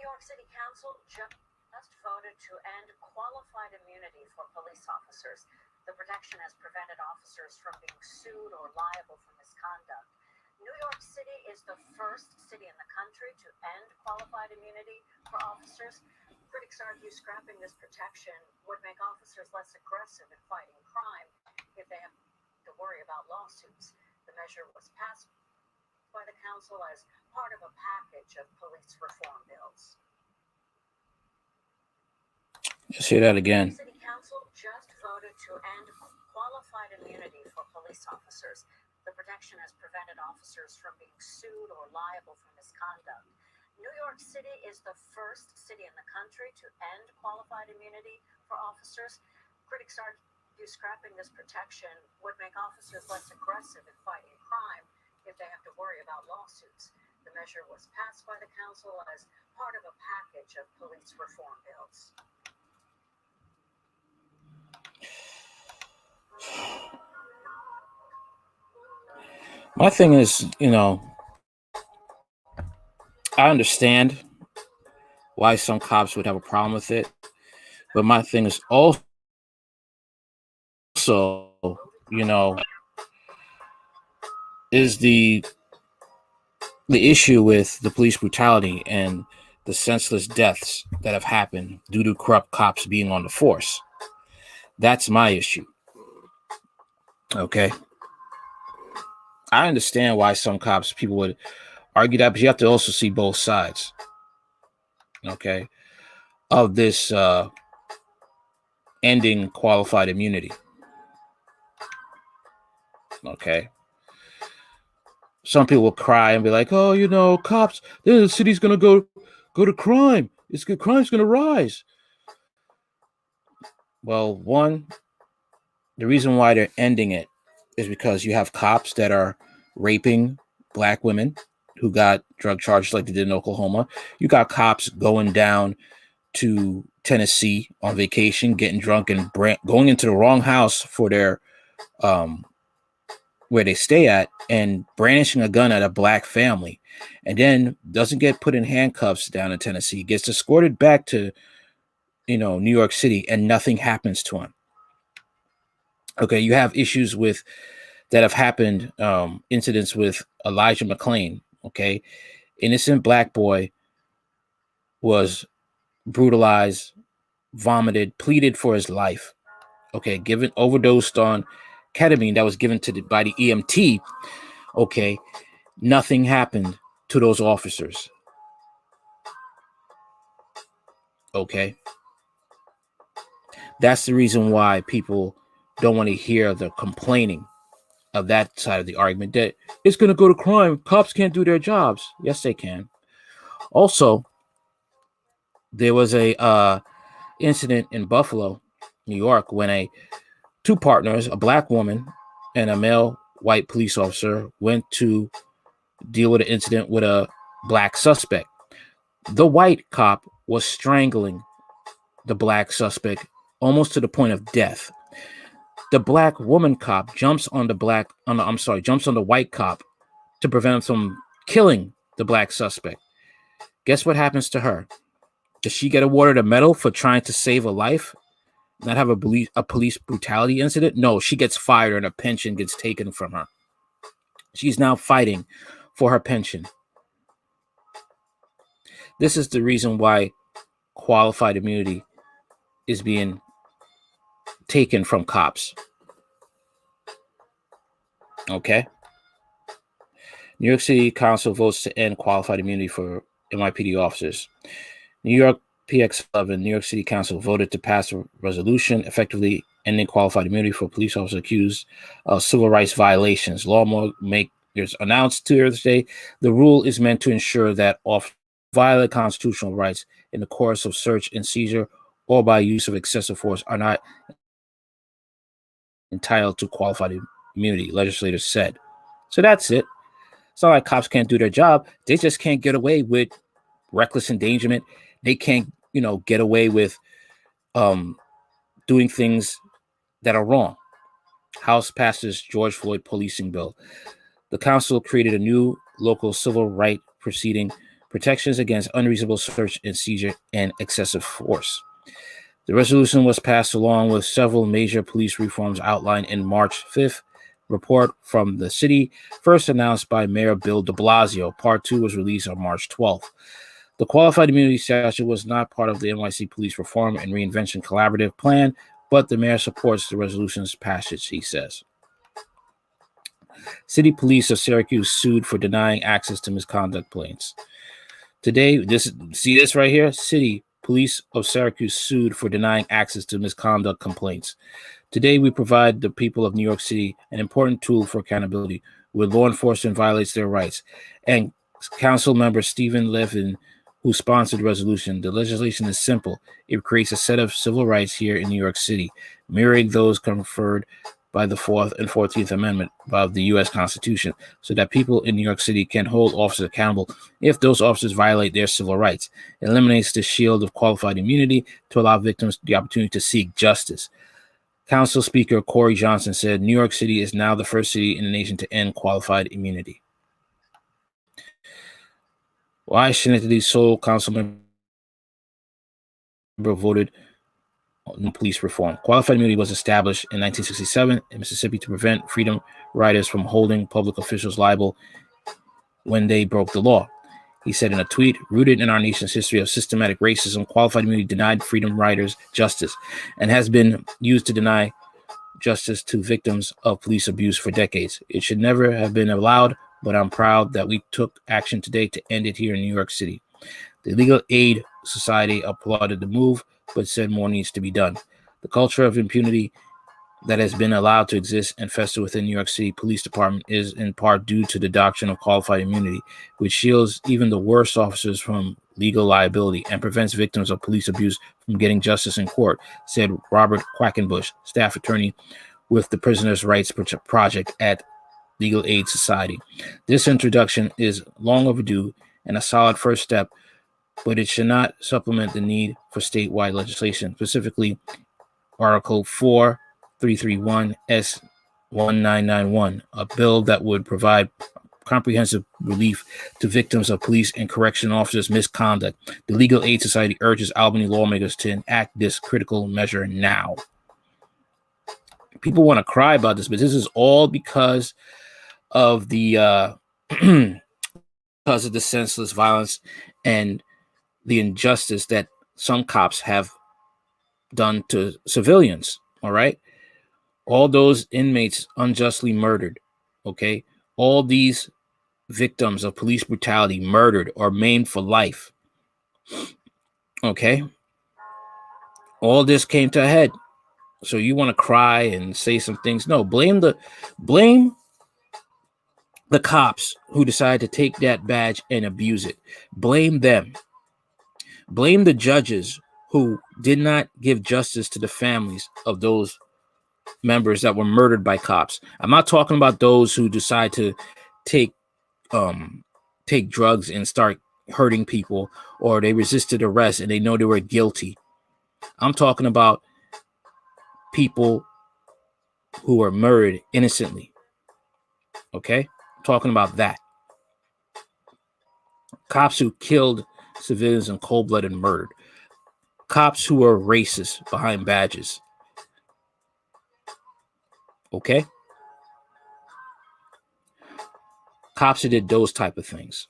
York City Council just voted to end qualified immunity for police officers. The protection has prevented officers from being sued or liable for misconduct. New York City is the first city in the country to end qualified immunity for officers. Critics argue scrapping this protection would make officers less aggressive in fighting crime if they have to worry about lawsuits. The measure was passed by the council as part of a package of police reform bills. Let's hear that again. The City Council just voted to end qualified immunity for police officers. The protection has prevented officers from being sued or liable for misconduct. New York City is the first city in the country to end qualified immunity for officers. Critics argue scrapping this protection would make officers less aggressive in fighting crime if they have to worry about lawsuits. The measure was passed by the council as part of a package of police reform bills. My thing is, I understand why some cops would have a problem with it, but my thing is also, is the issue with the police brutality and the senseless deaths that have happened due to corrupt cops being on the force. That's my issue. Okay. I understand why some people would argue that, but you have to also see both sides, okay, of this ending qualified immunity. Okay. Some people will cry and be like, oh, cops, then the city's going to go to crime. Crime's going to rise. Well, one, the reason why they're ending it is because you have cops that are raping black women who got drug charges like they did in Oklahoma. You got cops going down to Tennessee on vacation, getting drunk and going into the wrong house for their where they stay at and brandishing a gun at a black family, and then doesn't get put in handcuffs down in Tennessee, gets escorted back to New York City, and nothing happens to him. Okay, you have issues that have happened, incidents with Elijah McClain. Okay, innocent black boy was brutalized, vomited, pleaded for his life. Okay, overdosed on ketamine that was given by the EMT. Okay, nothing happened to those officers. Okay, that's the reason why people don't want to hear the complaining of that side of the argument, that it's going to go to crime. Cops can't do their jobs. Yes, they can. Also, there was a incident in Buffalo, New York, when two partners, a black woman and a male white police officer, went to deal with an incident with a black suspect. The white cop was strangling the black suspect almost to the point of death. The black woman cop jumps on the white cop to prevent him from killing the black suspect. Guess what happens to her? Does she get awarded a medal for trying to save a life, not have a police brutality incident? No, she gets fired and her pension gets taken from her. She's now fighting for her pension. This is the reason why qualified immunity is being taken from cops. Okay. New York City Council votes to end qualified immunity for NYPD officers. New York PX11, New York City Council voted to pass a resolution effectively ending qualified immunity for police officers accused of civil rights violations. Lawmakers announced Thursday the rule is meant to ensure that officers violate constitutional rights in the course of search and seizure or by use of excessive force are not entitled to qualified immunity, legislators said. So that's it. It's not like cops can't do their job. They just can't get away with reckless endangerment. They can't, get away with doing things that are wrong. House passes George Floyd policing bill. The council created a new local civil right proceeding protections against unreasonable search and seizure, and excessive force. The resolution was passed along with several major police reforms outlined in March 5th report from the city, first announced by Mayor Bill de Blasio. Part 2 was released on March 12th. The qualified immunity statute was not part of the NYC Police Reform and Reinvention Collaborative Plan, but the mayor supports the resolution's passage, he says. City police of Syracuse sued for denying access to misconduct planes. Today, see this right here? City police of Syracuse sued for denying access to misconduct complaints. Today, we provide the people of New York City an important tool for accountability where law enforcement violates their rights. And Council Member Stephen Levin, who sponsored the resolution, the legislation is simple. It creates a set of civil rights here in New York City, mirroring those conferred by the 4th and 14th Amendment of the U.S. Constitution, so that people in New York City can hold officers accountable if those officers violate their civil rights. It eliminates the shield of qualified immunity to allow victims the opportunity to seek justice. Council Speaker Corey Johnson said, New York City is now the first city in the nation to end qualified immunity. Why Schenectady Seoul council member voted on police reform? Qualified immunity was established in 1967 in Mississippi to prevent freedom riders from holding public officials liable when they broke the law. He said in a tweet, rooted in our nation's history of systematic racism, qualified immunity denied freedom riders justice and has been used to deny justice to victims of police abuse for decades. It should never have been allowed, but I'm proud that we took action today to end it here in New York City. The Legal Aid Society applauded the move, but said more needs to be done. The culture of impunity that has been allowed to exist and fester within New York City Police Department is in part due to the doctrine of qualified immunity, which shields even the worst officers from legal liability and prevents victims of police abuse from getting justice in court, said Robert Quackenbush, staff attorney with the Prisoners' Rights Project at Legal Aid Society. This introduction is long overdue and a solid first step, but it should not supplement the need for statewide legislation, specifically Article 4331 S1991, a bill that would provide comprehensive relief to victims of police and correction officers' misconduct. The Legal Aid Society urges Albany lawmakers to enact this critical measure now. People want to cry about this, but this is all because of the because of the senseless violence and the injustice that some cops have done to civilians. All right. All those inmates unjustly murdered. Okay. All these victims of police brutality murdered or maimed for life. Okay. All this came to a head. So you want to cry and say some things. No, blame the cops who decided to take that badge and abuse it. Blame them. Blame the judges who did not give justice to the families of those members that were murdered by cops. I'm not talking about those who decide to take drugs and start hurting people, or they resisted arrest and they know they were guilty. I'm talking about people who were murdered innocently. Okay? I'm talking about that. Cops who killed civilians in cold-blooded murder. Cops who are racist behind badges. Okay? Cops who did those type of things.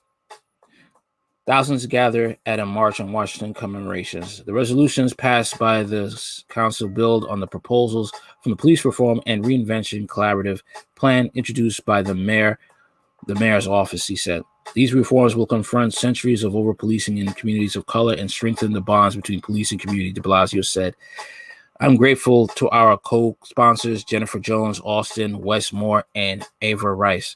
Thousands gather at a march on Washington commemorations. The resolutions passed by the council build on the proposals from the Police Reform and Reinvention Collaborative Plan introduced by the mayor's office, he said. These reforms will confront centuries of over-policing in communities of color and strengthen the bonds between police and community, de Blasio said. I'm grateful to our co-sponsors, Jennifer Jones, Austin, Wes Moore, and Ava Rice,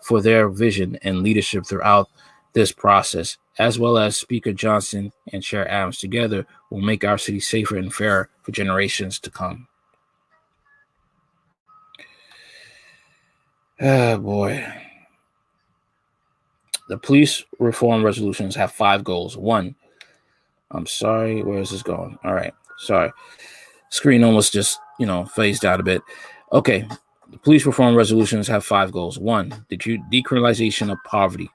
for their vision and leadership throughout this process, as well as Speaker Johnson and Chair Adams. Together will make our city safer and fairer for generations to come. Oh, boy. The police reform resolutions have 5 goals. 1, I'm sorry, where is this going? All right, sorry. Screen almost just, phased out a bit. Okay, the police reform resolutions have 5 goals. 1, the decriminalization of poverty.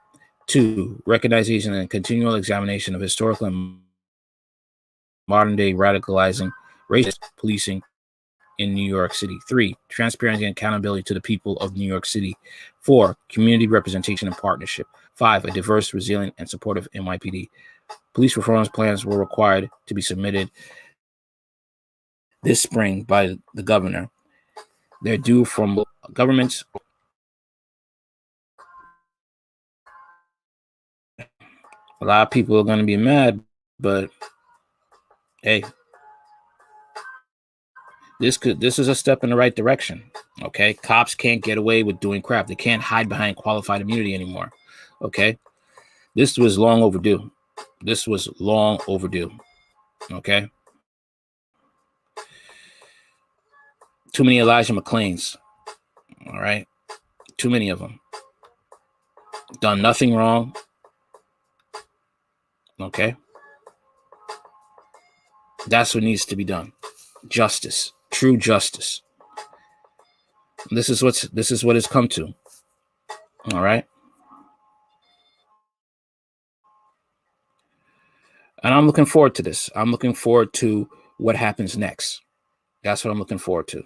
2, recognition and continual examination of historical and modern-day radicalizing racist policing in New York City. 3, transparency and accountability to the people of New York City. 4, community representation and partnership. 5, a diverse, resilient, and supportive NYPD. Police reform plans were required to be submitted this spring by the governor. They're due from governments. A lot of people are going to be mad, but hey, this is a step in the right direction. Okay, cops can't get away with doing crap. They can't hide behind qualified immunity anymore. Okay, this was long overdue. Okay, too many Elijah McClains. All right, too many of them. Done nothing wrong. Okay, that's what needs to be done. Justice, true justice. This is what it's come to. All right. And I'm looking forward to this. I'm looking forward to what happens next. That's what I'm looking forward to.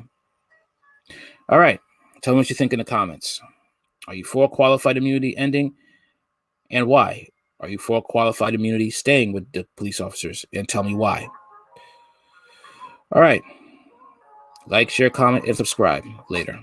All right. Tell me what you think in the comments. Are you for qualified immunity ending? And why? Are you for qualified immunity staying with the police officers? And tell me why. All right. Like, share, comment, and subscribe. Later.